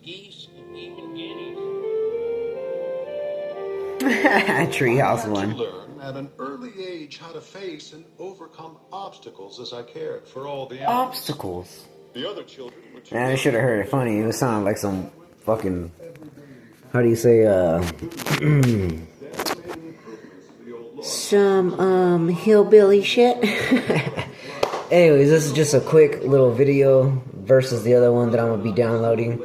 geese, and even guineas. Treehouse I had one. to learn at an early age how to face and overcome obstacles as I cared for all the animals. Obstacles. The other children were too Man, I young should have heard it funny. It would sound like some fucking. How do you say, some, hillbilly shit? Anyways, this is just a quick little video versus the other one that I'm gonna be downloading.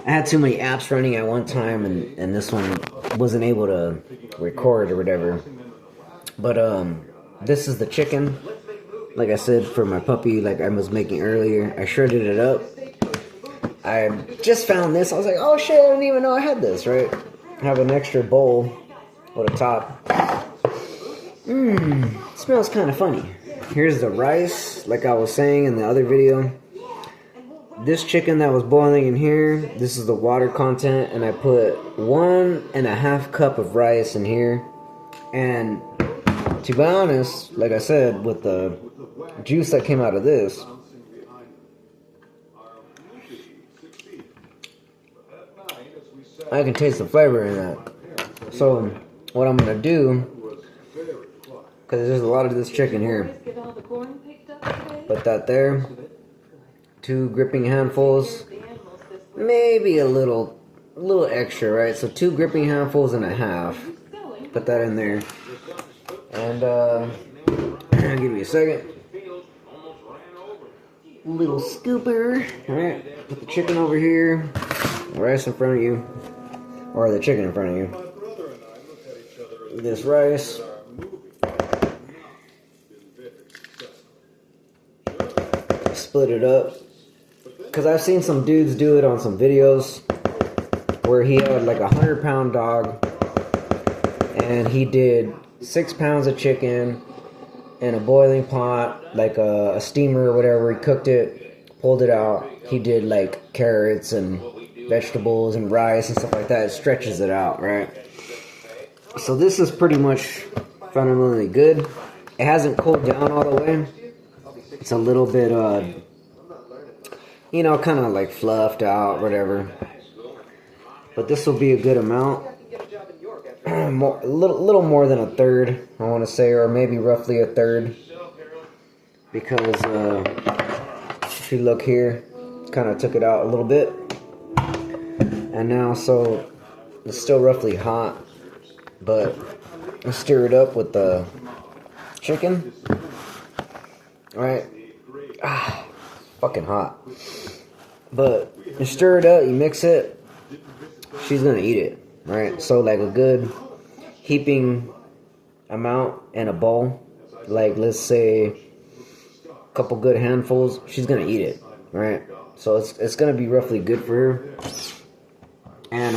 I had too many apps running at one time, and this one wasn't able to record or whatever. But, this is the chicken. Like I said, for my puppy, like I was making earlier. I shredded it up. I just found this. I was like, oh shit, I didn't even know I had this, right? I have an extra bowl with a top. Smells kind of funny. Here's the rice, like I was saying in the other video. This chicken that was boiling in here, this is the water content, and I put 1.5 cups of rice in here. And to be honest, like I said, with the juice that came out of this, I can taste the flavor in that. So what I'm gonna do, because there's a lot of this chicken here, put that there. 2 gripping handfuls, maybe a little extra, right? So 2 gripping handfuls and a half. Put that in there, and give me a second. Little scooper. All right, put the chicken over here, rice in front of you, or the chicken in front of you. This rice. Split it up. Because I've seen some dudes do it on some videos where he had like a 100-pound dog and he did 6 pounds of chicken in a boiling pot, like a steamer or whatever. He cooked it, pulled it out. He did like carrots and vegetables and rice and stuff like that. It stretches it out, right? So this is pretty much fundamentally good. It hasn't cooled down all the way. It's a little bit, you know, kind of like fluffed out, whatever. But this will be a good amount. A little more than a third, I want to say, or maybe roughly a third. Because, if you look here, kind of took it out a little bit. And now, so, it's still roughly hot. But, I stir it up with the chicken. Alright. Fucking hot. But you stir it up, you mix it, she's gonna eat it, right? So like a good heaping amount in a bowl, like let's say a couple good handfuls, she's gonna eat it, right? So it's gonna be roughly good for her. And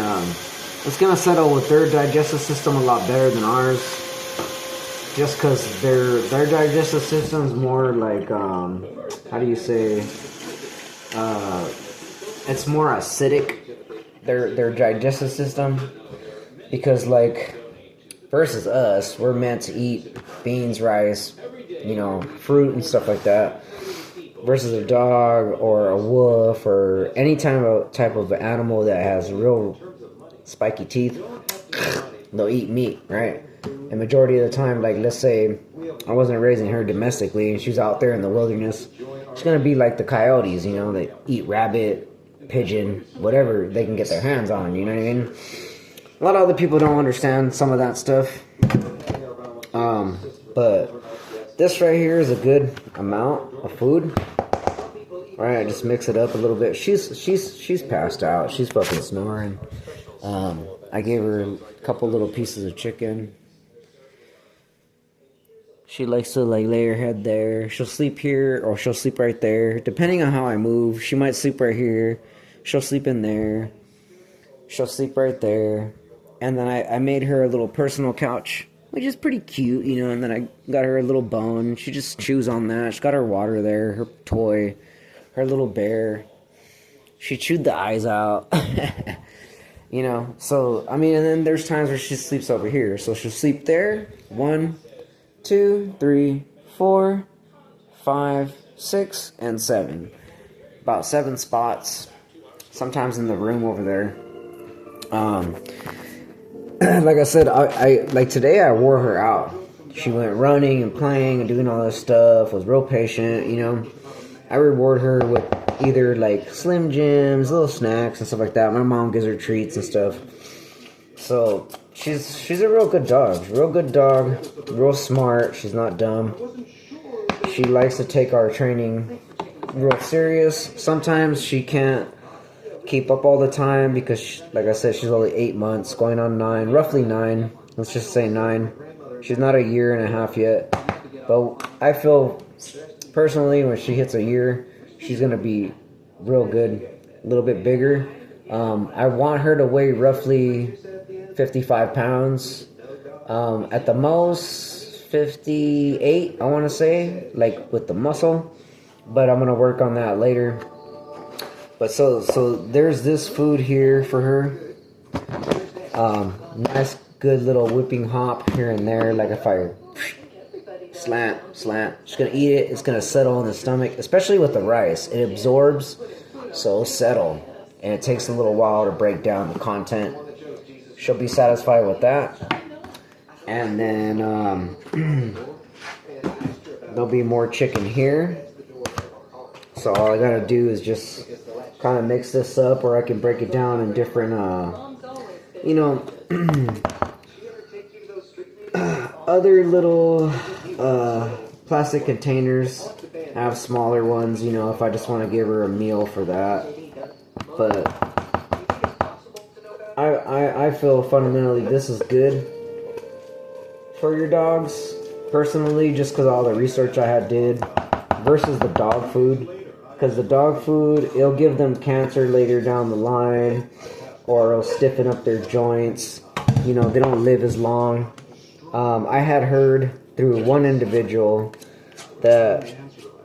it's gonna settle with their digestive system a lot better than ours. Just because their digestive system's more like, how do you say, it's more acidic, their digestive system, because like, versus us, we're meant to eat beans, rice, you know, fruit and stuff like that, versus a dog or a wolf or any type of animal that has real spiky teeth, they'll eat meat, right? And majority of the time, like let's say I wasn't raising her domestically and she's out there in the wilderness, she's gonna be like the coyotes, you know, they eat rabbit, pigeon, whatever they can get their hands on, you know what I mean? A lot of other people don't understand some of that stuff. But this right here is a good amount of food. Alright, I just mix it up a little bit. She's passed out. She's fucking snoring. I gave her a couple little pieces of chicken. She likes to like lay her head there. She'll sleep here or she'll sleep right there. Depending on how I move, she might sleep right here. She'll sleep in there. She'll sleep right there. And then I made her a little personal couch, which is pretty cute, you know. And then I got her a little bone. She just chews on that. She's got her water there, her toy, her little bear. She chewed the eyes out. You know, so, I mean, and then there's times where she sleeps over here. So she'll sleep there. 1, 2, 3, 4, 5, 6, and 7. About 7 spots. sometimes in the room over there. Like I said, I like today I wore her out. She went running and playing and doing all this stuff, was real patient, you know. I reward her with either like Slim Jims, little snacks and stuff like that. My mom gives her treats and stuff. So she's a real good dog. Real smart. She's not dumb. She likes to take our training real serious. Sometimes she can't keep up all the time because, like I said, she's only 8 months, going on 9, roughly 9. Let's just say 9. She's not a year and a half yet. But I feel personally when she hits a year, she's going to be real good, a little bit bigger. I want her to weigh roughly 55 pounds. At the most, 58, I want to say, like with the muscle. But I'm going to work on that later. But so there's this food here for her. Nice, good little whipping hop here and there. Like if I slant. She's going to eat it. It's going to settle in the stomach, especially with the rice. It absorbs, so it'll settle. And it takes a little while to break down the content. She'll be satisfied with that. And then there'll be more chicken here. So all I gotta do is just kind of mix this up, or I can break it down in different, other little plastic containers. I have smaller ones, you know, if I just want to give her a meal for that. But I feel fundamentally this is good for your dogs, personally, just because all the research I had did, versus the dog food. Because the dog food, it'll give them cancer later down the line, or it'll stiffen up their joints. You know, they don't live as long. I had heard through one individual that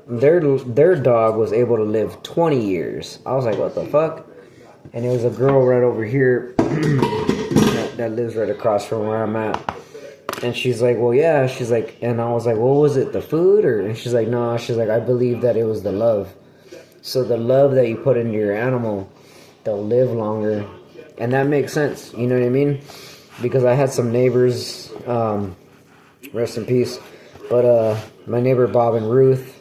their dog was able to live 20 years. I was like, what the fuck? And it was a girl right over here that lives right across from where I'm at. And she's like, well, yeah. She's like, and I was like, well, was it the food? And she's like, no. She's like, I believe that it was the love. So the love that you put into your animal, they'll live longer. And that makes sense. You know what I mean? Because I had some neighbors, rest in peace. But my neighbor Bob and Ruth,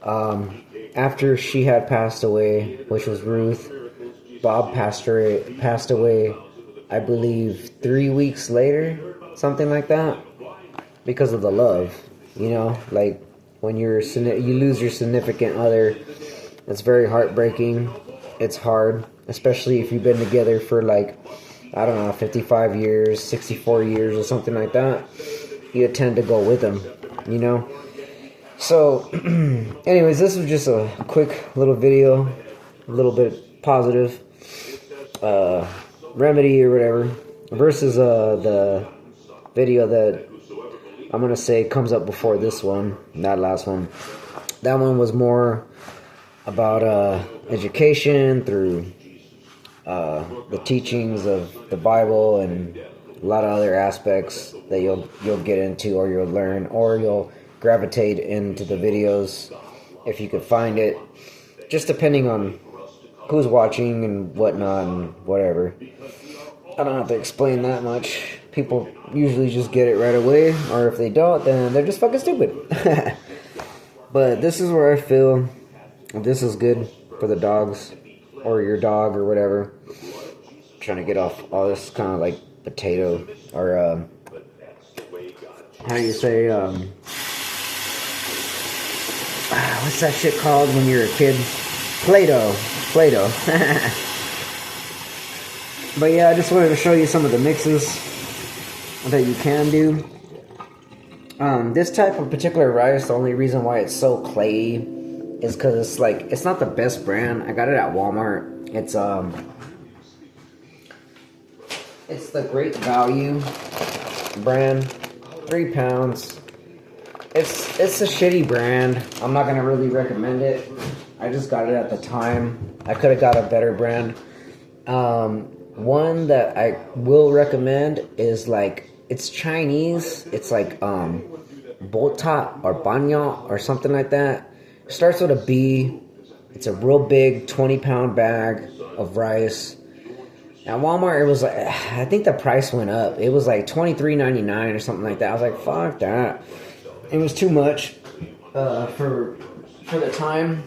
after she had passed away, which was Ruth, Bob passed away, I believe 3 weeks later, something like that, because of the love. You know, like when you lose your significant other, it's very heartbreaking. It's hard, especially if you've been together for like, I don't know, 55 years, 64 years or something like that. You tend to go with them, you know. So, anyways, this was just a quick little video, a little bit positive, remedy or whatever, versus the video that I'm gonna say comes up before this one, that last one. That one was more about education through the teachings of the Bible and a lot of other aspects that you'll get into, or you'll learn, or you'll gravitate into the videos if you could find it, just depending on who's watching and whatnot and whatever. I don't have to explain that much. People usually just get it right away, or if they don't, then they're just fucking stupid. But this is where I feel this is good for the dogs, or your dog, or whatever. I'm trying to get off all this kind of like potato, or how do you say, what's that shit called when you're a kid? Play-Doh. But yeah, I just wanted to show you some of the mixes that you can do. This type of particular rice, the only reason why it's so clayey is because it's not the best brand. I got it at Walmart. It's the Great Value brand, 3 pounds. It's a shitty brand. I'm not gonna really recommend it. I just got it at the time. I could have got a better brand. One that I will recommend is it's Chinese. It's like Bota or Banyan or something like that. It starts with a B. It's a real big 20-pound bag. of rice. At Walmart, it was like, I think the price went up. It was like $23.99 or something like that. I was like, fuck that. It was too much for the time.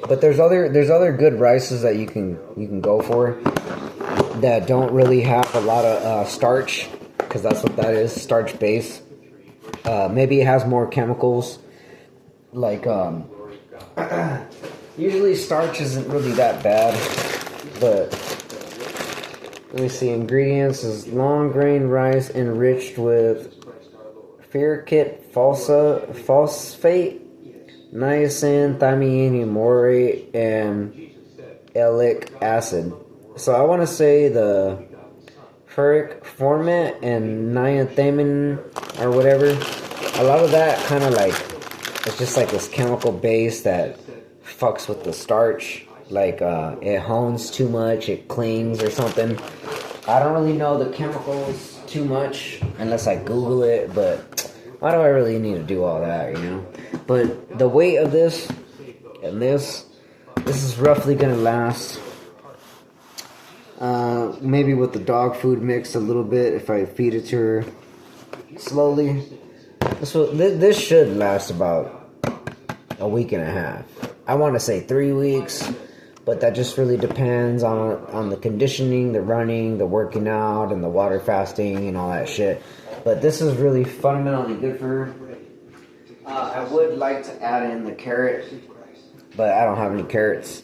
But there's other good rices that you can go for that don't really have a lot of starch, because that's what that is, starch base. Maybe it has more chemicals. Like usually starch isn't really that bad, but let me see. Ingredients is long grain rice enriched with ferric phosphate, niacin, thiamine, morate, and oleic acid. So I want to say the ferric format and niacin or whatever. A lot of that kind of like, it's just like this chemical base that fucks with the starch. Like it hones too much, it clings or something. I don't really know the chemicals too much unless I Google it, but why do I really need to do all that, you know? But the weight of this and this is roughly gonna last maybe with the dog food mix a little bit if I feed it to her slowly. This should last about a week and a half. I want to say 3 weeks, but that just really depends on the conditioning, the running, the working out, and the water fasting and all that shit. But this is really fundamentally good for her. I would like to add in the carrot, but I don't have any carrots.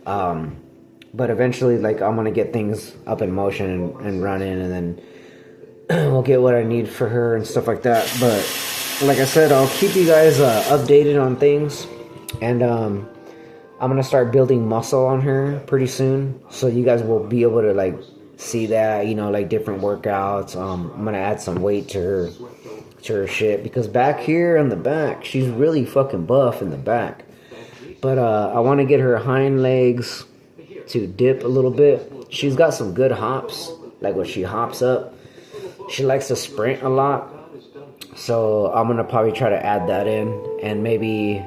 But eventually, like, I'm gonna get things up in motion and running, and then we'll get what I need for her and stuff like that. But like I said, I'll keep you guys updated on things, and I'm gonna start building muscle on her pretty soon, so you guys will be able to like see that, you know, like different workouts. I'm gonna add some weight to her shit, because back here in the back, she's really fucking buff in the back. But I want to get her hind legs to dip a little bit. She's got some good hops, like when she hops up. She likes to sprint a lot, so I'm gonna probably try to add that in, and maybe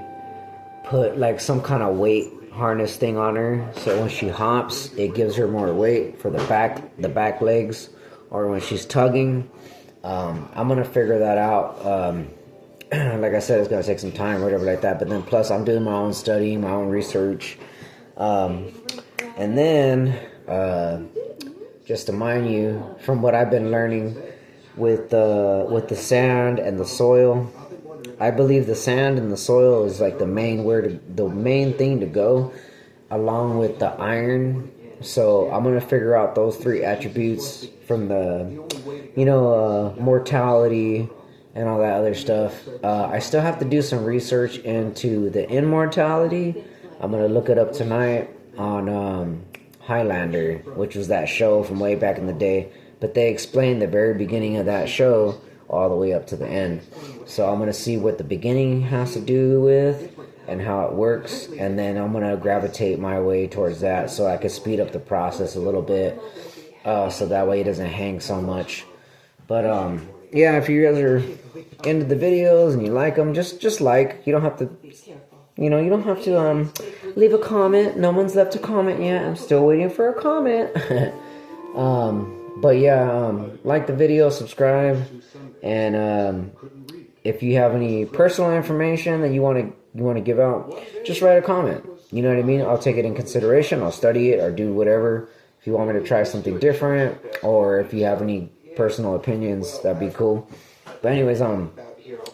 put like some kind of weight harness thing on her, so when she hops, it gives her more weight for the back legs, or when she's tugging. I'm gonna figure that out. Like I said, it's gonna take some time or whatever like that, but then plus I'm doing my own studying, my own research. And then, just to mind you, from what I've been learning with the sand and the soil, I believe the sand and the soil is like the main thing to go, along with the iron. So I'm gonna figure out those 3 attributes from the, you know, mortality and all that other stuff. I still have to do some research into the immortality. I'm gonna look it up tonight on Highlander, which was that show from way back in the day, but they explained the very beginning of that show all the way up to the end. So I'm going to see what the beginning has to do with and how it works, and then I'm going to gravitate my way towards that so I can speed up the process a little bit, so that way it doesn't hang so much. But yeah, if you guys are into the videos and you like them, just like. You don't have to, you know, you don't have to leave a comment. No one's left a comment yet. I'm still waiting for a comment. But yeah, like the video, subscribe, and if you have any personal information that you want to give out, just write a comment. You know what I mean? I'll take it in consideration. I'll study it or do whatever. If you want me to try something different, or if you have any personal opinions, that'd be cool. But anyways,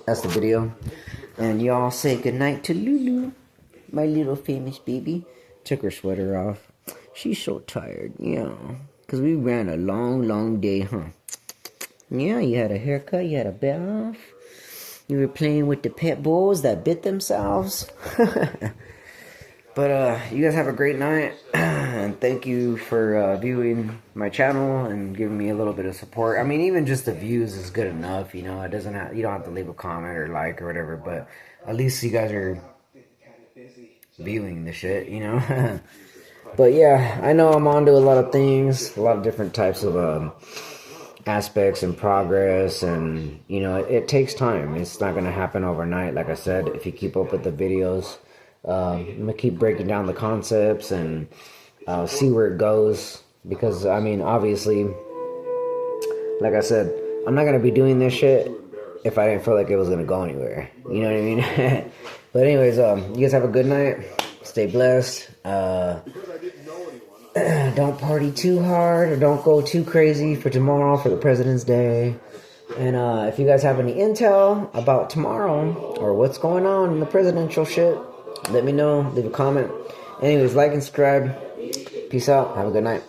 that's the video. And y'all say goodnight to Lulu, my little famous baby. Took her sweater off. She's so tired, yeah. Because we ran a long, long day, huh? Yeah, you had a haircut, you had a bath. You were playing with the pit bulls that bit themselves. But you guys have a great night. And thank you for viewing my channel and giving me a little bit of support. I mean, even just the views is good enough, you know. It doesn't have, you don't have to leave a comment or like or whatever, but at least you guys are viewing the shit, you know. But yeah, I know I'm onto a lot of things, a lot of different types of aspects and progress, and you know, it takes time. It's not going to happen overnight. Like I said, if you keep up with the videos, I'm going to keep breaking down the concepts and see where it goes. Because, I mean, obviously, like I said, I'm not going to be doing this shit if I didn't feel like it was going to go anywhere. You know what I mean? But anyways, you guys have a good night. Stay blessed. Don't party too hard or don't go too crazy for tomorrow for the President's Day. And if you guys have any intel about tomorrow or what's going on in the presidential shit, let me know. Leave a comment. Anyways, like and subscribe. Peace out. Have a good night.